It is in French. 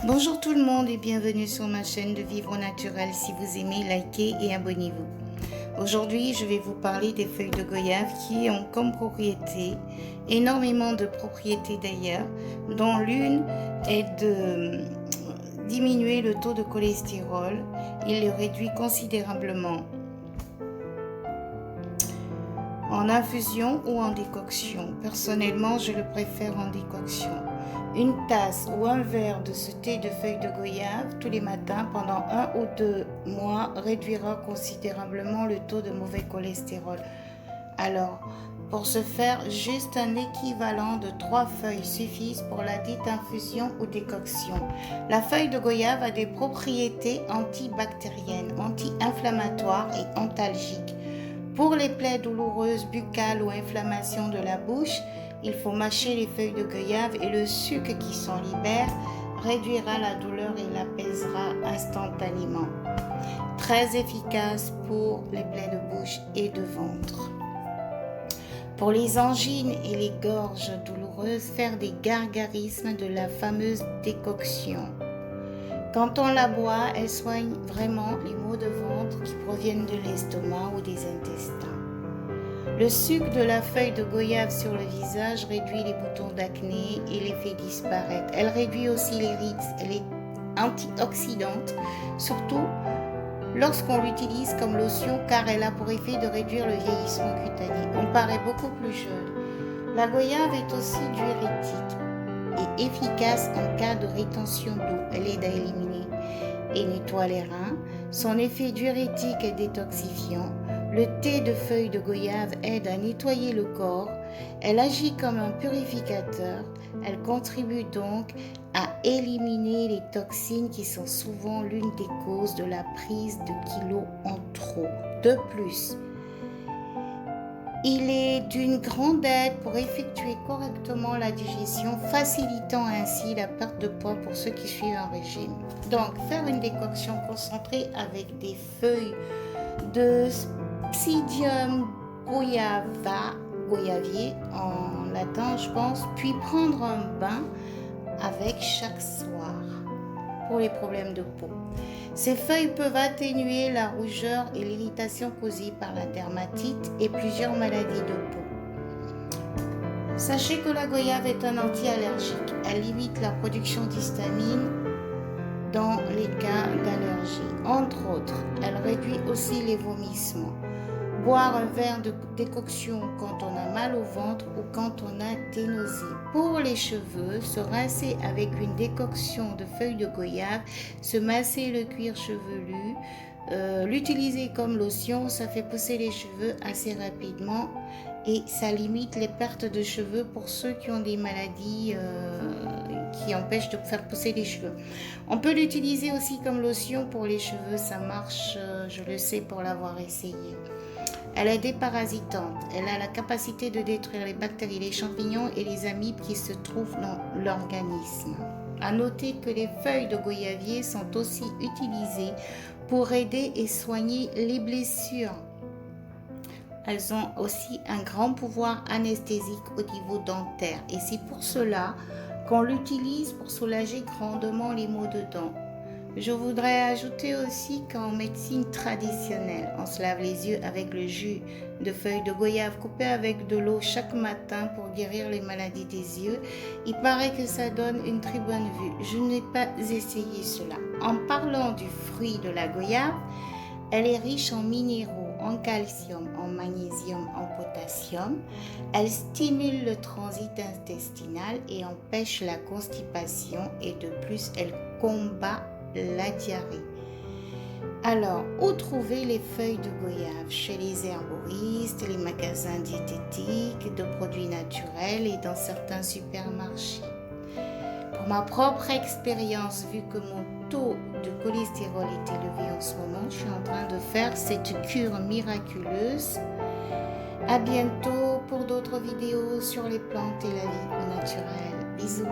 Bonjour tout le monde et bienvenue sur ma chaîne de Vivre au Naturel. Si vous aimez, likez et abonnez-vous. Aujourd'hui, je vais vous parler des feuilles de goyave qui ont comme propriété énormément de propriétés d'ailleurs, dont l'une est de diminuer le taux de cholestérol. Il le réduit considérablement en infusion ou en décoction. Personnellement, je le préfère en décoction. Une tasse ou un verre de ce thé de feuilles de goyave tous les matins pendant 1 ou 2 mois réduira considérablement le taux de mauvais cholestérol. Alors, pour ce faire, juste un équivalent de 3 feuilles suffisent pour la dite infusion ou décoction. La feuille de goyave a des propriétés antibactériennes, anti-inflammatoires et antalgiques. Pour les plaies douloureuses buccales ou inflammation de la bouche, il faut mâcher les feuilles de goyave et le sucre qui s'en libère réduira la douleur et l'apaisera instantanément. Très efficace pour les plaies de bouche et de ventre. Pour les angines et les gorges douloureuses, faire des gargarismes de la fameuse décoction. Quand on la boit, elle soigne vraiment les maux de ventre qui proviennent de l'estomac ou des intestins. Le sucre de la feuille de goyave sur le visage réduit les boutons d'acné et les fait disparaître. Elle réduit aussi les rides, elle est antioxydante, surtout lorsqu'on l'utilise comme lotion car elle a pour effet de réduire le vieillissement cutané. On paraît beaucoup plus jeune. La goyave est aussi diurétique et efficace en cas de rétention d'eau. Elle aide à éliminer et nettoie les reins. Son effet diurétique est détoxifiant. Le thé de feuilles de goyave aide à nettoyer le corps. Elle agit comme un purificateur. Elle contribue donc à éliminer les toxines qui sont souvent l'une des causes de la prise de kilos en trop. De plus, il est d'une grande aide pour effectuer correctement la digestion, facilitant ainsi la perte de poids pour ceux qui suivent un régime. Donc, faire une décoction concentrée avec des feuilles de Psyllium goyavier en latin, je pense, puis prendre un bain avec chaque soir pour les problèmes de peau. Ces feuilles peuvent atténuer la rougeur et l'irritation causée par la dermatite et plusieurs maladies de peau. Sachez que la goyave est un anti-allergique. Elle limite la production d'histamine dans les cas d'allergie. Entre autres, elle réduit aussi les vomissements. Boire un verre de décoction quand on a mal au ventre ou quand on a des nausées. Pour les cheveux, se rincer avec une décoction de feuilles de goyave, se masser le cuir chevelu, l'utiliser comme lotion, ça fait pousser les cheveux assez rapidement et ça limite les pertes de cheveux pour ceux qui ont des maladies qui empêchent de faire pousser les cheveux. On peut l'utiliser aussi comme lotion pour les cheveux, ça marche, je le sais pour l'avoir essayé. Elle est déparasitante. Elle a la capacité de détruire les bactéries, les champignons et les amibes qui se trouvent dans l'organisme. À noter que les feuilles de goyavier sont aussi utilisées pour aider et soigner les blessures. Elles ont aussi un grand pouvoir anesthésique au niveau dentaire et c'est pour cela qu'on l'utilise pour soulager grandement les maux de dents. Je voudrais ajouter aussi qu'en médecine traditionnelle, on se lave les yeux avec le jus de feuilles de goyave coupé avec de l'eau chaque matin pour guérir les maladies des yeux. Il paraît que ça donne une très bonne vue. Je n'ai pas essayé cela. En parlant du fruit de la goyave, elle est riche en minéraux, en calcium, en magnésium, en potassium. Elle stimule le transit intestinal et empêche la constipation et de plus, elle combat la diarrhée. Alors, où trouver les feuilles de goyave? Chez les herboristes, les magasins diététiques, de produits naturels et dans certains supermarchés. Pour ma propre expérience, vu que mon taux de cholestérol est élevé en ce moment, je suis en train de faire cette cure miraculeuse. À bientôt pour d'autres vidéos sur les plantes et la vie au naturel. Bisous.